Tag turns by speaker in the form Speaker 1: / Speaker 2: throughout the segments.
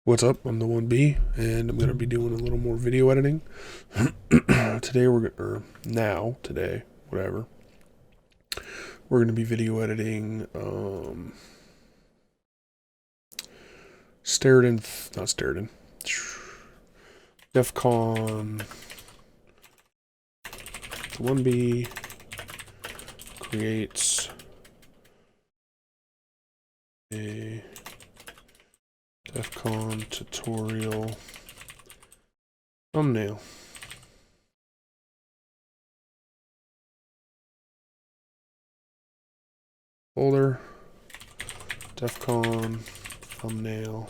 Speaker 1: What's up? I'm the 1B, and I'm going to be doing a little more video editing. Today, whatever. We're going to be video editing, DEFCON. The 1B creates a DEFCON tutorial thumbnail. Folder, DEFCON thumbnail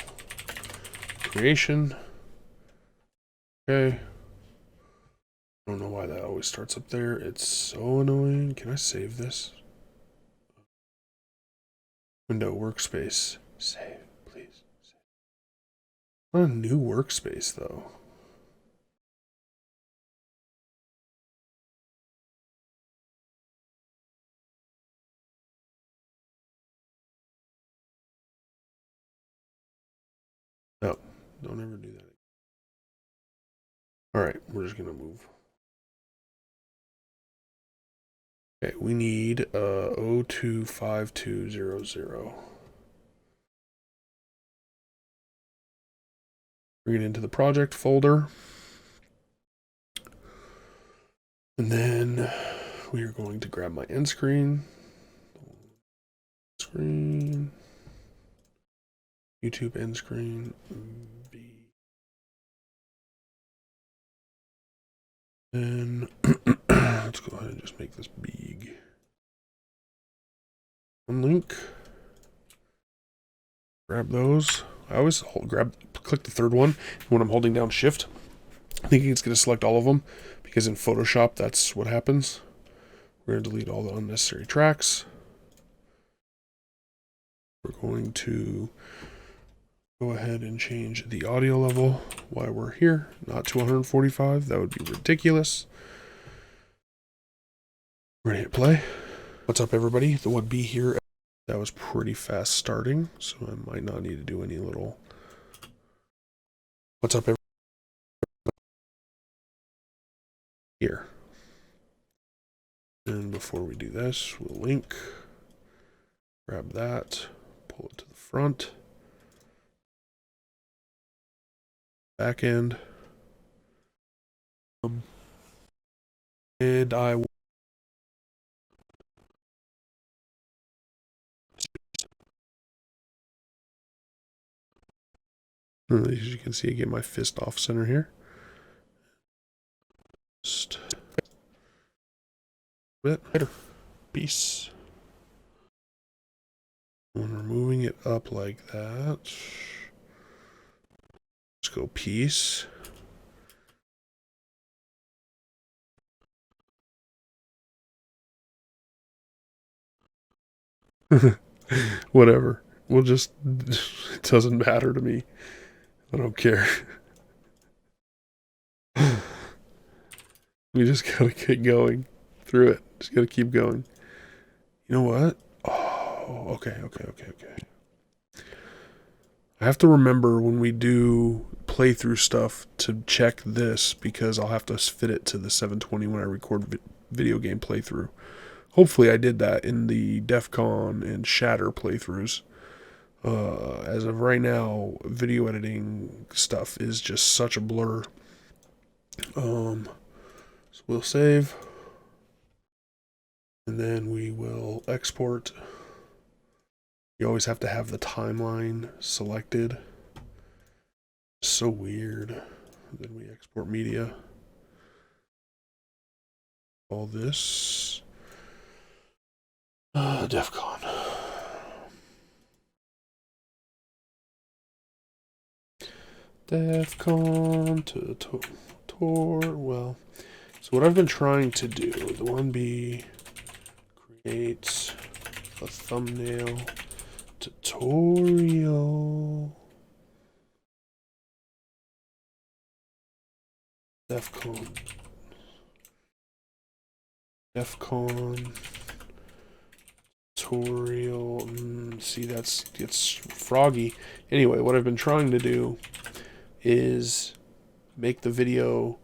Speaker 1: creation. Okay. I don't know why that always starts up there. It's so annoying. Can I save this? Window workspace. Save, please. Save. Not a new workspace though. No, don't ever do that. All right, we're just gonna move. Okay, we need 025200. Bring it into the project folder. And then we are going to grab my end screen. YouTube end screen. Then let's go ahead and just make this big. One link. Grab those. I always click the third one when I'm holding down Shift, thinking it's going to select all of them, because in Photoshop that's what happens. We're going to delete all the unnecessary tracks. We're going to go ahead and change the audio level while we're here, not to 145. That would be ridiculous. We're going to hit play. What's up, everybody? The 1B here. That was pretty fast starting, so I might not need to do any little... What's up, everybody? Here. And before we do this, we'll link. Grab that. Pull it to the front. Back end. And I will... As you can see, I get my fist off center here. Just a bit later. Peace. When we're moving it up like that, let's go peace. Whatever. We'll just, it doesn't matter to me. I don't care. We just gotta get going through it. Just gotta keep going. You know what? Oh, okay. I have to remember when we do playthrough stuff to check this, because I'll have to fit it to the 720 when I record video game playthrough. Hopefully I did that in the DEFCON and Shatter playthroughs. As of right now, video editing stuff is just such a blur. So we'll save. And then we will export. You always have to have the timeline selected. So weird. Then we export media. All this. DEFCON. DEFCON tutor. Well, so what I've been trying to do, the 1B creates a thumbnail tutorial. DEFCON tutorial. See, it's froggy. Anyway, what I've been trying to do is make the video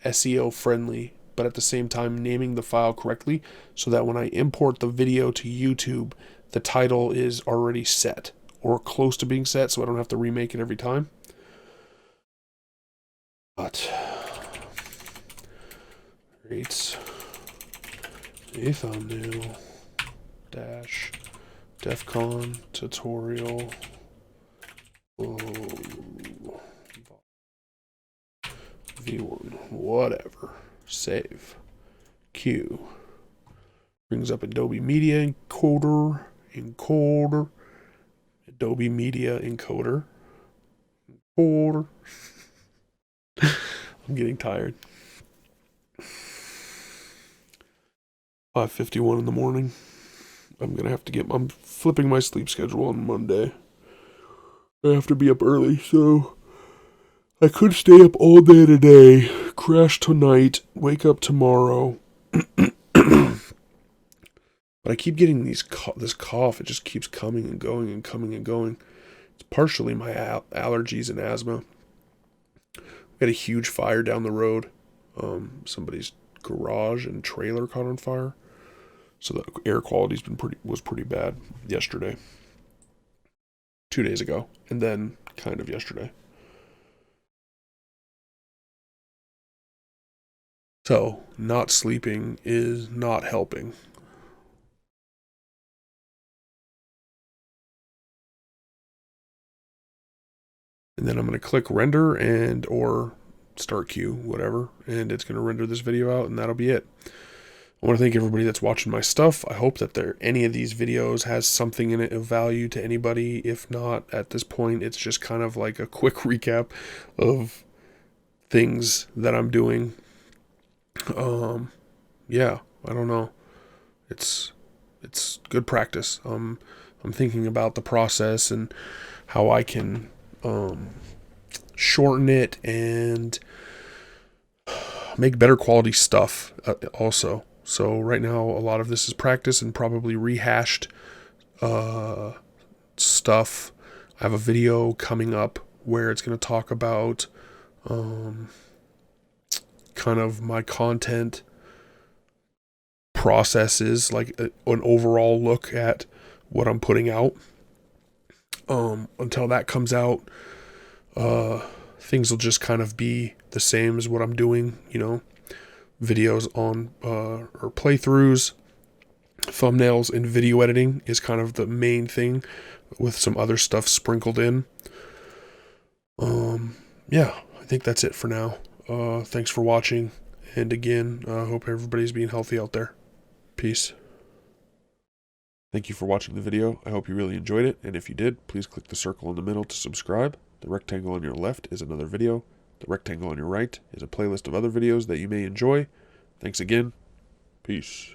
Speaker 1: SEO friendly, but at the same time naming the file correctly so that when I import the video to YouTube, the title is already set or close to being set, so I don't have to remake it every time. But creates a thumbnail dash defcon tutorial V1 whatever, save Q, brings up Adobe Media Encoder, Adobe Media Encoder. I'm getting tired. 5:51 in the morning. I'm flipping my sleep schedule on Monday. I have to be up early, so I could stay up all day today, crash tonight, wake up tomorrow. But I keep getting this cough. It just keeps coming and going and coming and going. It's partially my allergies and asthma. We had a huge fire down the road. Somebody's garage and trailer caught on fire. So the air quality's was pretty bad yesterday. 2 days ago. And then kind of yesterday. So, not sleeping is not helping. And then I'm going to click render and or start queue, whatever, and it's going to render this video out, and that'll be it. I want to thank everybody that's watching my stuff. I hope that any of these videos has something in it of value to anybody. If not, at this point, it's just kind of like a quick recap of things that I'm doing. Yeah, I don't know. It's good practice. I'm thinking about the process and how I can shorten it and make better quality stuff also. So right now a lot of this is practice and probably rehashed stuff. I have a video coming up where it's going to talk about kind of my content processes, like an overall look at what I'm putting out. Until that comes out, things will just kind of be the same as what I'm doing, videos on or playthroughs, thumbnails, and video editing is kind of the main thing, with some other stuff sprinkled in. Yeah, I think that's it for now. Thanks for watching, and again, I hope everybody's being healthy out there. Peace. Thank you for watching the video. I hope you really enjoyed it, and if you did, please click the circle in the middle to subscribe. The rectangle on your left is another video. The rectangle on your right is a playlist of other videos that you may enjoy. Thanks again. Peace.